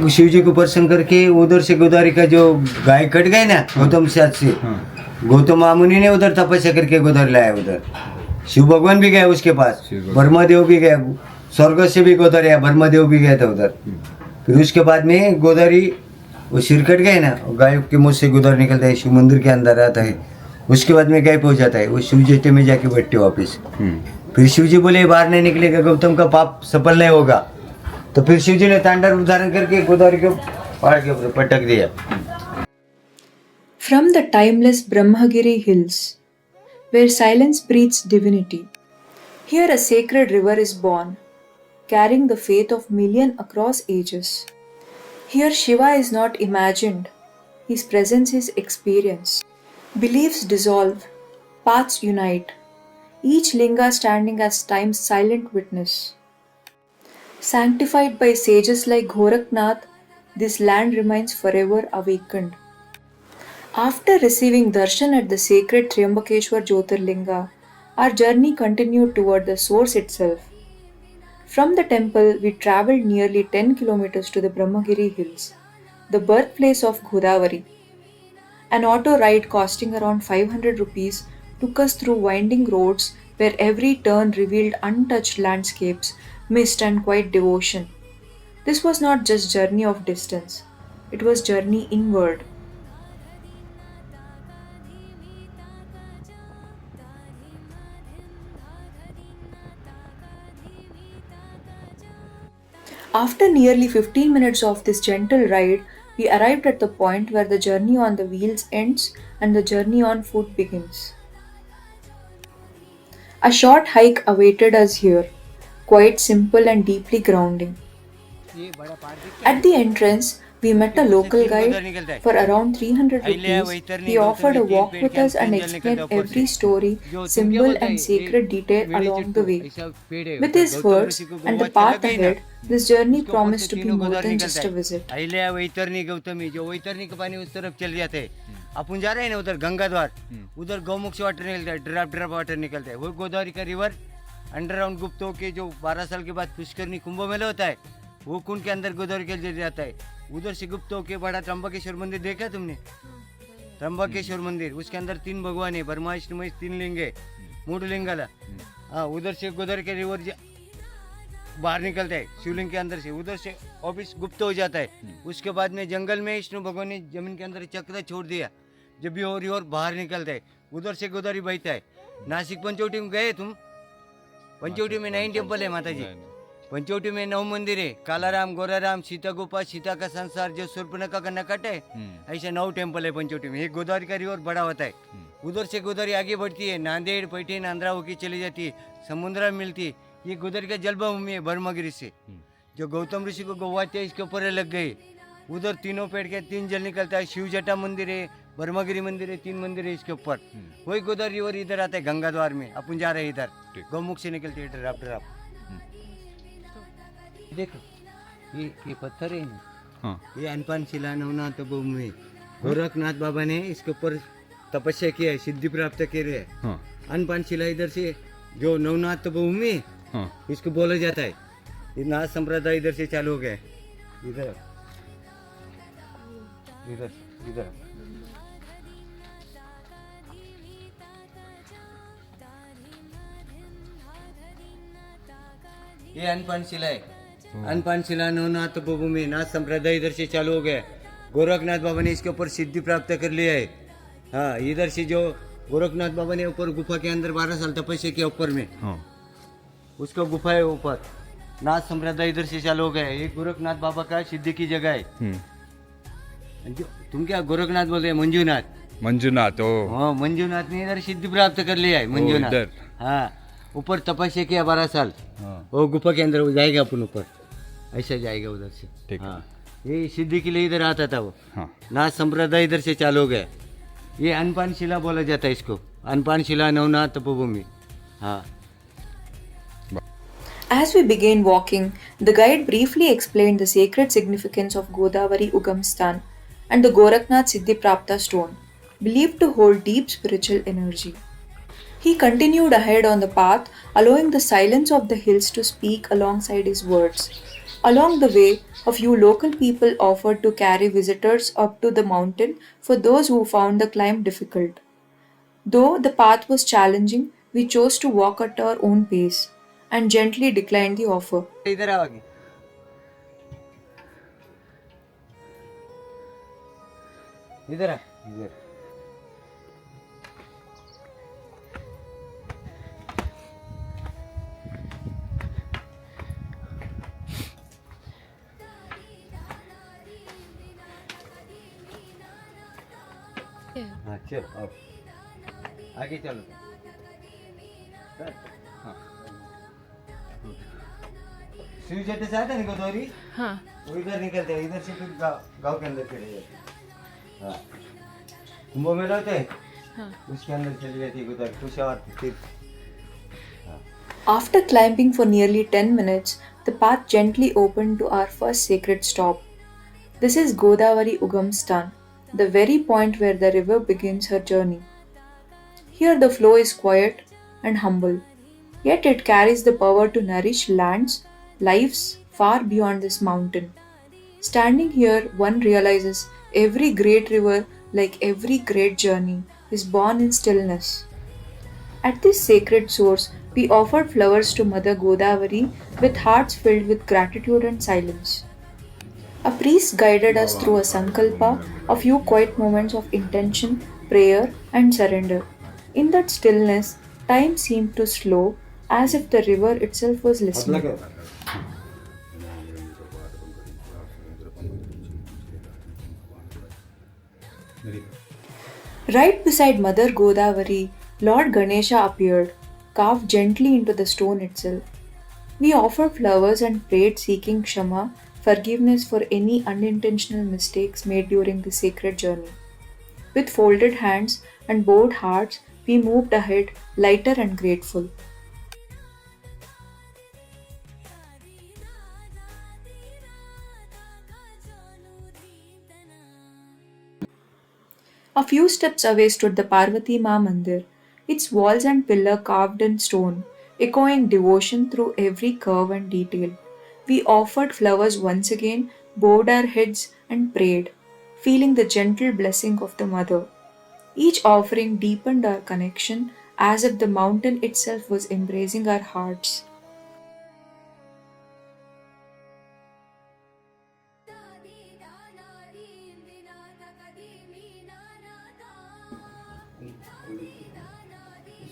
शिव जी को प्रसन्न करके उधर से गोदावरी का जो गाय कट गए ना गौतम साथ से, गौतम मुनि ने उधर तपस्या करके गोदावरी लाया। उधर शिव भगवान भी गए उसके पास, ब्रह्मदेव भी गए, स्वर्ग से भी गोदावरी आया, ब्रह्मदेव भी गया था उधर। फिर उसके बाद में गोदावरी वो सिर कट गए ना, गाय के मुँह से गोदावरी निकलता है, शिव मंदिर के अंदर आता है। उसके बाद में गाय पहुंच जाता है, वो शिव जी में जाके बैठते वापिस। फिर शिव जी बोले बाहर नहीं निकलेगा, गौतम का पाप सफल नहीं होगा। तो फिर शिव जी ने तांडव धारण करके गोदावरी को पहाड़ के ऊपर पटक दिया। From the timeless Brahmagiri hills, where silence breathes divinity, here a sacred river is born, carrying the faith of millions across ages. Here Shiva is not imagined, his presence is experienced. Beliefs dissolve, paths unite, each linga standing as time's silent witness. Sanctified by sages like Gorakhnath, this land remains forever awakened. After receiving darshan at the sacred Triambakeshwar Jyotirlinga, our journey continued toward the source itself. From the temple, we traveled nearly 10 kilometers to the Brahmagiri hills, the birthplace of Godavari. An auto ride costing around 500 rupees took us through winding roads where every turn revealed untouched landscapes, mist and quiet devotion. This was not just journey of distance, it was journey inward. After nearly 15 minutes of this gentle ride, we arrived at the point where the journey on the wheels ends and the journey on foot begins. A short hike awaited us here, quite simple and deeply grounding. At the entrance, we met a local guide for around 300 rupees. He offered a walk with us and explained every story, symbol, and sacred detail along the way. With his words and the path ahead, this journey promised to be more than just a visit. Ahilya वैतरणी गौतमी, जो वैतरणी का पानी उस तरफ चल जाते हैं। अपन जा रहे हैं ना उधर गंगा द्वार, उधर गौमुख से वाटर निकलता है, ड्रॉप ड्रॉप वाटर निकलता है। वो गोदावरी का रिवर अंडरग्राउंड गुप्त होके जो 12 साल के बाद पुष्करनी कुंभ मेला होता है, वो कुंड के अंदर गोदावरी के जल जाता है। उधर से गुप्त होके बड़ा त्र्यंबकेश्वर मंदिर देखा तुमने? त्र्यंबकेश्वर मंदिर, उसके अंदर 3 भगवान है, ब्रह्मा विष्णु महेश, 3 लिंग है, मूड लिंगाला। हाँ, उधर से गोदावरी के रिवर बाहर निकलता है शिवलिंग के अंदर से, उधर से ऑफिस गुप्त हो जाता है। उसके बाद में जंगल में विष्णु भगवान ने जमीन के अंदर चक्र छोड़ दिया, जब भी और बाहर निकलता है, उधर से गोदावरी बहता है। नासिक पंचवटी में गए तुम? पंचवटी में 9 टेम्पल है माता जी, पंचवटी में 9 मंदिर है, कालाराम, गोराराम, सीता गोपा, सीता का संसार, जो सूर्पनखा का नकट है, ऐसे 9 टेम्पल है पंचवटी में। एक गोदावरी का रिवर बड़ा होता है, उधर से गोदावरी आगे बढ़ती है, नांदेड़, पैठन, आंध्रा होके चली जाती है, समुद्र में मिलती है। ये गोदावरी का जलभूमि है ब्रह्मगिरी से, जो गौतम ऋषि को गौवाते इसके ऊपर लग गए। उधर तीनों पेड़ के 3 जल निकलता है, शिव जटा मंदिर है, ब्रह्मगिरी मंदिर है, 3 मंदिर है इसके ऊपर। वही गोदावरी रिवर इधर आता है गंगा द्वार में, अपन जा रहे हैं इधर, गौमुख से निकलती है ड्राप ड्राप। देखो ये पत्थर है ना, हाँ। ये अनपान शिला नवनाथ भूमि, गोरखनाथ बाबा ने इसके ऊपर तपस्या किया है, सिद्धि प्राप्त की है। हाँ। अनपान शिला इधर से जो नवनाथ भूमि, हाँ, इसको बोला जाता है। ये नाथ संप्रदाय इधर से चालू हो गया, इधर इधर इधर। ये अनपान शिला है, अनपान शिला नवनाथ भूमि, नाथ संप्रदाय इधर से चालू हो गया। गोरखनाथ बाबा ने इसके ऊपर सिद्धि प्राप्त कर लिया है। हाँ, इधर से जो गोरखनाथ बाबा ने ऊपर गुफा के अंदर 12 साल तपस्या किया ऊपर में, हाँ, उसका गुफा है ऊपर। नाथ संप्रदाय इधर से चालू हो गया। ये गोरखनाथ बाबा का सिद्धि की जगह है। तुम क्या गोरखनाथ बोल रहे हैं? मंजूनाथ, मंजूनाथ, ओ हाँ, मंजूनाथ ने इधर सिद्धि प्राप्त कर लिया है। मंजूनाथ, हाँ, ऊपर तपस्या किया 12 साल। हाँ। वो गुफा के अंदर जाएगा अपन ऊपर, ऐसा जाएगा उधर से। ठीक, हाँ, ये सिद्धि के लिए इधर आता था वो। हाँ। नाथ संप्रदाय इधर से चालू हो गया। ये अनपान शिला बोला जाता है इसको, अनपान शिला नवनाथ भूमि। हाँ। As we began walking, the guide briefly explained the sacred significance of Godavari Ugamsthan and the Gorakhnath Siddhiprapta stone, believed to hold deep spiritual energy. He continued ahead on the path, allowing the silence of the hills to speak alongside his words. Along the way, a few local people offered to carry visitors up to the mountain for those who found the climb difficult. Though the path was challenging, we chose to walk at our own pace and gently declined the offer. इधर आओ आगे, इधर आ, इधर। हाँ चलो आओ, आगे चलो। हाँ शिव जेटे से आता है ना गोदावरी, हाँ वो इधर निकलते हैं, इधर से फिर गाँव के अंदर चले जाते हैं। हाँ कुंभ मेला होता है, हाँ उसके अंदर चली जाती है गोदावरी, कुछ और फिर। हाँ After climbing for nearly 10 minutes, the path gently opened to our first sacred stop. This is Godavari Ugam Stan, the very point where the river begins her journey. Here the flow is quiet and humble, yet it carries the power to nourish lands, lives far beyond this mountain. Standing here, one realizes every great river, like every great journey, is born in stillness. At this sacred source, we offered flowers to Mother Godavari with hearts filled with gratitude and silence. A priest guided us through a sankalpa, a few quiet moments of intention, prayer, and surrender. In that stillness, time seemed to slow, as if the river itself was listening. Right beside Mother Godavari, Lord Ganesha appeared, carved gently into the stone itself. We offered flowers and prayed, seeking Kshama, forgiveness for any unintentional mistakes made during the sacred journey. With folded hands and bowed hearts, we moved ahead, lighter and grateful. A few steps away stood the Parvati Ma Mandir, its walls and pillar carved in stone, echoing devotion through every curve and detail. We offered flowers once again, bowed our heads, and prayed, feeling the gentle blessing of the Mother. Each offering deepened our connection as if the mountain itself was embracing our hearts.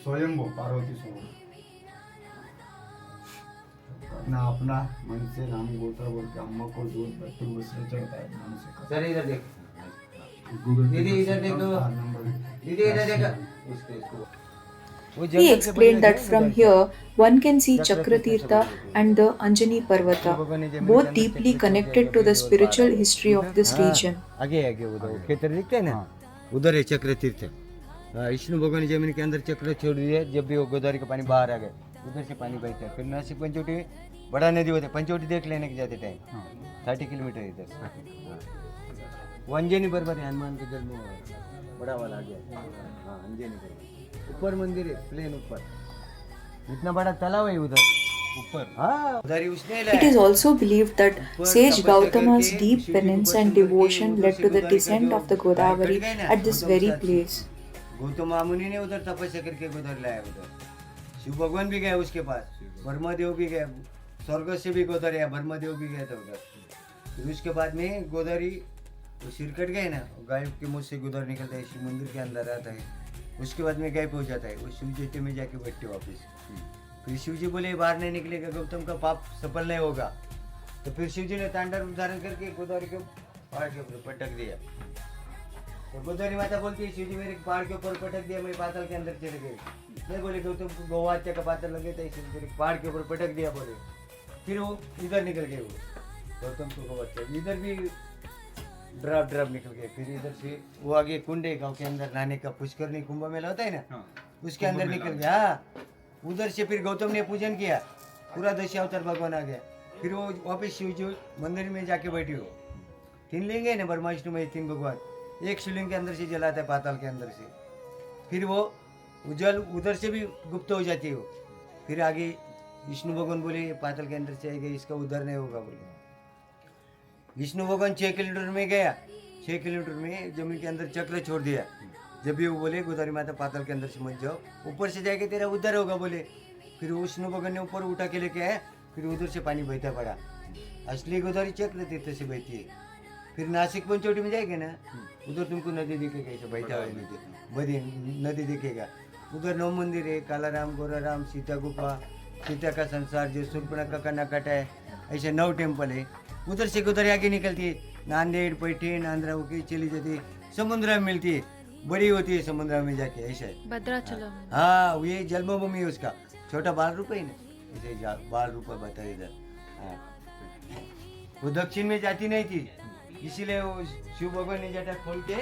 स्वयंभू पार्वती स्वयं अपना अपना मन से नाम गोत्र बोल के अम्मा को दूध बत्ती दूसरे चढ़ता है मन से। सर इधर देख, गूगल पे दीदी इधर देखो, नंबर दीदी इधर देखो, इसको वो He जंगल से explained बड़ी that from here one can see Chakratirtha and the Anjani Parvata, both deeply connected to the spiritual history of this region. आगे आगे उधर खेतर दिखते हैं ना, उधर है चक्र तीर्थ। हाँ, विष्णु भगवान ने जमीन के अंदर चक्र छोड़ दिए, जब भी वो गोदावरी का पानी बाहर आ गया उधर से पानी बहता है। फिर नासिक पंचवटी बड़ा नदी होता है, पंचवटी देख लेने के जाते टाइम 30 किलोमीटर इधर से। हाँ, वो अंजनी पर्वत है, हनुमान के जन्म हुआ है, बड़ा वाला आ गया। हाँ अंजनी पर्वत ऊपर मंदिर है, प्लेन ऊपर, इतना बड़ा तालाब है उधर ऊपर। हाँ उधर ही उसने It is also believed that sage Gautama's deep penance and devotion led to the descent of the Godavari at this very place. Gautam मुनि ने उधर तपस्या करके गोदावरी लाया। उधर शिव भगवान भी गए उसके पास, ब्रह्मदेव भी गए, स्वर्ग से भी गोदावरी आया, ब्रह्मदेव भी गए थे उधर। फिर उसके बाद में गोदावरी वो सिर कट गए ना, गाय के मुंह से गोदावरी निकलता है, शिव मंदिर के अंदर आता है, उसके बाद में गायब हो जाता है, वो शिव जेटे में जाके बैठते वापिस। फिर शिव जी बोले बाहर नहीं निकलेगा, गौतम का पाप सफल नहीं होगा। तो फिर शिव जी ने तांडव धारण करके गोदावरी के पहाड़ के ऊपर पटक दिया। तो गोदावरी माता बोलती है शिव जी मेरे पहाड़ के ऊपर पटक दिया, मैं पाताल के अंदर चले गए। नहीं बोले गौतम को गौवाच्या का पाताल लगे थे, शिव जी पहाड़ के ऊपर पटक दिया बोले। फिर वो इधर निकल गए, वो गौतम को गौवाच्या इधर भी ड्राप ड्राप निकल गए। फिर इधर से वो आगे कुंड है गाँव के अंदर नहाने का, पुष्करनी कुंभ मेला होता है ना, उसके अंदर निकल गया। हाँ उधर से फिर गौतम ने पूजन किया, पूरा दशावतार भगवान आ गया। फिर वो वापस शिव जी मंदिर में जाके बैठी हो। 3 लिंग है ना ब्रह्मा विष्णु में, 3 भगवान, एक शिवलिंग के अंदर से जलाता है पाताल के अंदर से। फिर वो जल उधर से भी गुप्त हो जाती है। फिर आगे विष्णु भगवान बोले पाताल के अंदर से आएगा, इसका उद्धार नहीं होगा बोले। विष्णु भगवान 6 किलोमीटर में गया, 6 किलोमीटर में जमीन के अंदर चक्र छोड़ दिया। जब भी वो बोले गोदावरी माता पाताल के अंदर से मत जाओ, ऊपर से जाके तेरा उद्धार होगा बोले। फिर विष्णु भगवान ने ऊपर उठा के लेके आया, फिर उधर से पानी बहता पड़ा। असली गोदावरी चक्र तीर्थ से बहती है। फिर नासिक पंचवटी में जाएंगे ना, उधर तुमको नदी दिखेगा, ऐसे बहता हुआ नदी, बड़ी नदी दिखेगा। उधर 9 मंदिर है, कालाराम, गोराराम, सीता गुफा, सीता का संसार, जो सूर्पणखा का नकाटा है, ऐसे 9 टेम्पल है। उधर से गोदावरी आगे निकलती है, नांदेड़, पैठन, आंध्रा होके चली जाती है, समुद्र में मिलती है, बड़ी होती है समुद्र में जाके, ऐसा है। भद्राचलम। हाँ, ये जन्मभूमि है उसका, छोटा बाल रूप है ना, इसे बाल रूप बता इधर। हाँ, वो दक्षिण में जाती नहीं थी, इसीलिए वो शिव भगवान ने जटा खोल के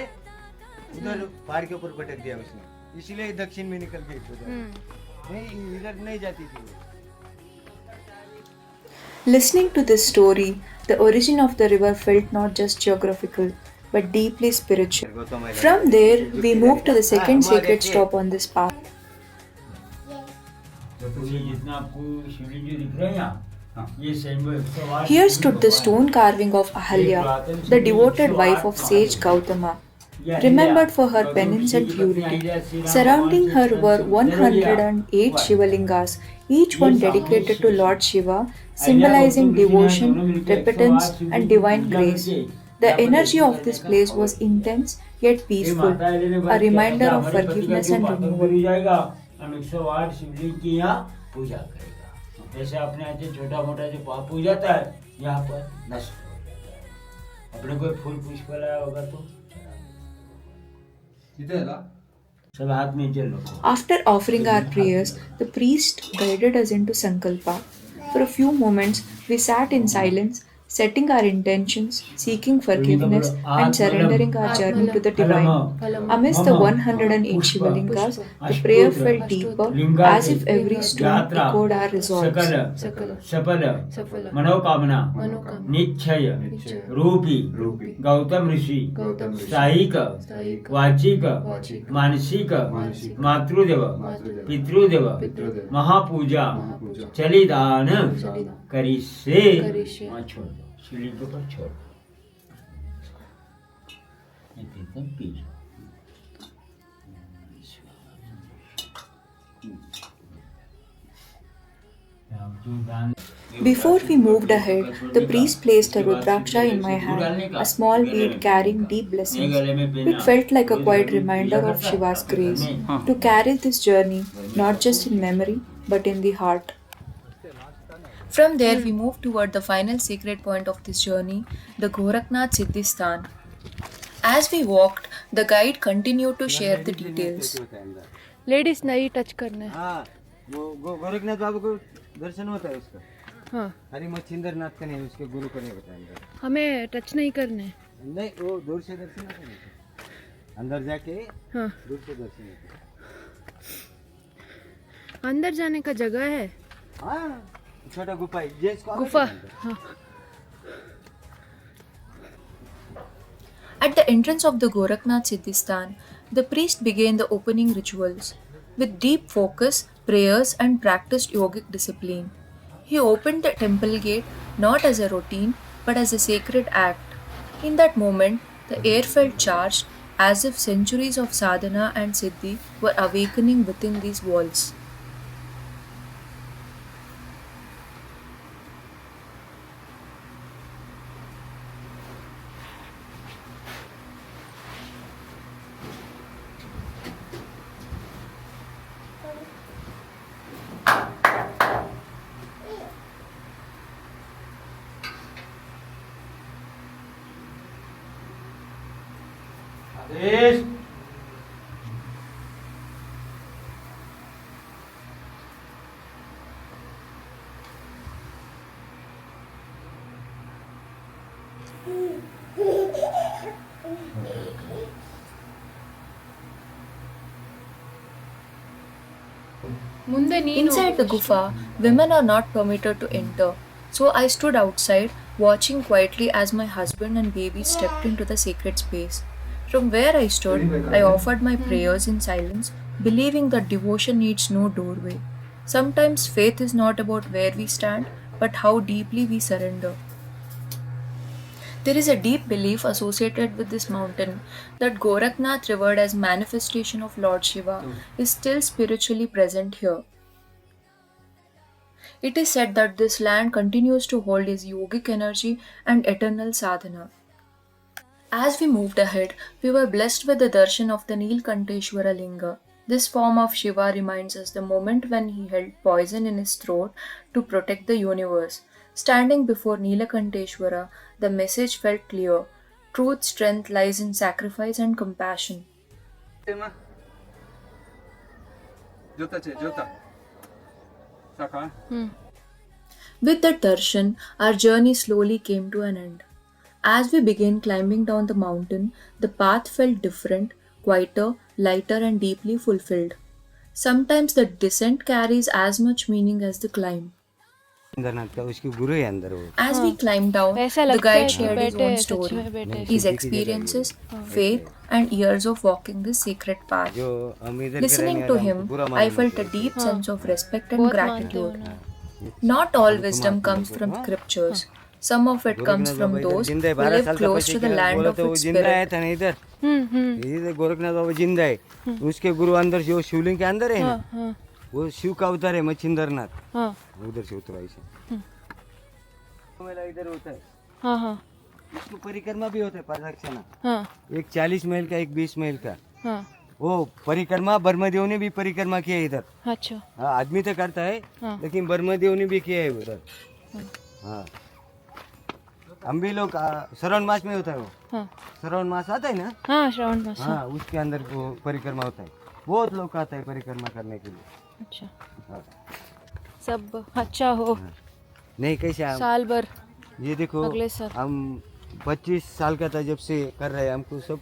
उधर पहाड़ के ऊपर पटक दिया उसने, इसीलिए दक्षिण में निकल गई उधर। नहीं, इधर नहीं जाती थी वो। Listening to this story, the origin of the river felt not just geographical but deeply spiritual. From there, we moved to the second sacred stop on this path. जितना आपको शिवलिंग जो दिख रहा है यहाँ, ये sandal Here stood the stone carving of Ahalya, the devoted wife of sage Gautama, remembered for her penance and purity. Surrounding her were 108 Shivalingas, each one dedicated to Lord Shiva, symbolizing devotion, repentance, and divine grace. The energy of this place was intense yet peaceful, a reminder of forgiveness and renewal. हम 108 शिवलिंग की यहाँ पूजा करेगा। जैसे अपने यहाँ से छोटा मोटा जो पाप हो जाता है, यहाँ पर नष्ट हो जाता है। अपने कोई फूल पुष्प लाया होगा तो सब हाथ में चल लो। After offering our prayers, the priest guided us into Sankalpa. For a few moments, we sat in silence, setting our intentions, seeking forgiveness, and surrendering our journey to the divine. Amidst the 108 Shivalingas, the prayer felt deeper, as if every stone echoed our resolves. सफल मनोकामना निश्चय रूपी गौतम ऋषि साहिक वाचिक मानसिक मातृदेव पितृदेव महापूजा चलिदान करिष्ये। छोड़ दो शिवलिंग के ऊपर, छोड़ एकदम P low. Before we moved ahead, the priest placed a rudraksha in my hand, a small bead carrying deep blessings. It felt like a quiet reminder of Shiva's grace, to carry this journey not just in memory but in the heart. From there, we moved toward the final sacred point of this journey, the Gorakhnath Siddhisthan. As we walked, the guide continued to share the details. Ladies नहीं touch करना है। हाँ, वो गोरखनाथ बाबू को दर्शन होता है उसका। हाँ, हरि मच्छिंदर नाथ का नहीं, उसके गुरु को नहीं बताएंगे। हमें टच नहीं करना है। नहीं, वो दूर से दर्शन होता है, अंदर जाके हाँ, दूर से दर्शन होता है। अंदर जाने का जगह है। हाँ, छोटा गुफा है, जिसको गुफा। हाँ। At the entrance of the Gorakhnath Siddhisthan, the priest began the opening rituals. With deep focus, prayers, and practiced yogic discipline, he opened the temple gate not as a routine but as a sacred act. In that moment, the air felt charged as if centuries of sadhana and siddhi were awakening within these walls. Adesh. Inside the gufa, women are not permitted to enter, so I stood outside, watching quietly as my husband and baby stepped into the sacred space. From where I stood, I offered my prayers in silence, believing that devotion needs no doorway. Sometimes faith is not about where we stand, but how deeply we surrender. There is a deep belief associated with this mountain that Gorakhnath, revered as manifestation of Lord Shiva, is still spiritually present here. It is said that this land continues to hold his yogic energy and eternal sadhana. As we moved ahead, we were blessed with the darshan of the Neelkanteshwara Linga. This form of Shiva reminds us the moment when he held poison in his throat to protect the universe. Standing before Neelakanteshwara, the message felt clear. Truth's strength lies in sacrifice and compassion. With the darshan, our journey slowly came to an end. As we began climbing down the mountain, the path felt different, quieter, lighter, and deeply fulfilled. Sometimes the descent carries as much meaning as the climb. अंदरनाथ का उसकी गुरु है अंदर वो As we climbed down, ऐसा the लगता है guide कि shared his बैठे own हैं, सच story, में बैठे हैं। his experiences, faith, and years of walking this sacred path. जो हम इधर के Listening रहने to वाले him, हमको पूरा I मालूम felt है a deep sense of respect and बहुत मानते हो gratitude. ना। Not all wisdom comes from scriptures. Some of it comes from those who live close to the land of वो its जिंदा है spirit. था ना इधर हम्म। इधर गोरखनाथ बाबा जिंदा है उसके गुरु अंदर जो शिवलिंग के अंदर है ना हाँ वो शिव का अवतार है मच्छिंद्रनाथ हाँ उधर से उतरा ऐसे मेला इधर होता है हाँ इसको परिक्रमा भी होता है प्रदक्षिणा हाँ एक 40 मील का एक 20 मील का हाँ वो परिक्रमा ब्रह्मदेव ने भी परिक्रमा किया है इधर अच्छा हाँ आदमी तो करता है हाँ। लेकिन ब्रह्मदेव ने भी किया है उधर हाँ हम भी लोग श्रावण मास में होता है वो हाँ श्रावण मास आता है ना हाँ श्रावण मास हाँ उसके अंदर वो परिक्रमा होता है बहुत लोग आता है परिक्रमा करने के लिए अच्छा हाँ। सब अच्छा हो नहीं कैसे हम साल भर ये देखो अगले साल। हम 25 साल का था जब से कर रहे हैं हमको सब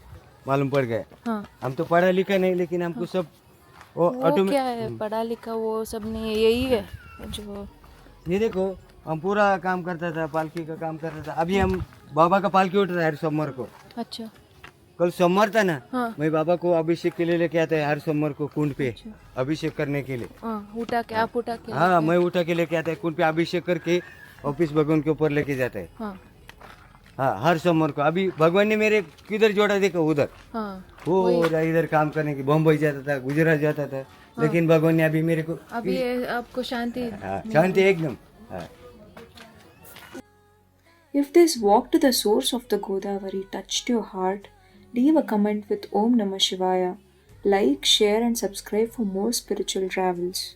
मालूम पड़ गया हाँ हम तो पढ़ा लिखा नहीं लेकिन हमको सब वो वो क्या है पढ़ा लिखा वो सब नहीं यही है जो ये देखो हम पूरा काम करता था पालकी का काम करता था अभी हम बाबा का पालकी उठ रहा है हर सोमवार को अच्छा कल सोमवार था ना हाँ। मैं बाबा को अभिषेक के लिए लेके आता है हर सोमवार को कुंड पे अभिषेक करने के लिए हाँ उठा के आप उठा के हाँ मैं उठा के लेके आता है कुंड पे अभिषेक करके ऑफिस भगवान के ऊपर लेके जाता है हाँ हाँ हर सोमवार को अभी भगवान ने मेरे किधर जोड़ा देखो उधर हाँ वो इधर काम करने की बम्बई जाता था गुजरात जाता था लेकिन भगवान ने अभी मेरे को अभी ये आपको शांति हाँ, शांति एकदम हाँ। If this walk to the source of the Godavari touched your heart, leave a comment with Om Namah Shivaya. Like, share, and subscribe for more spiritual travels.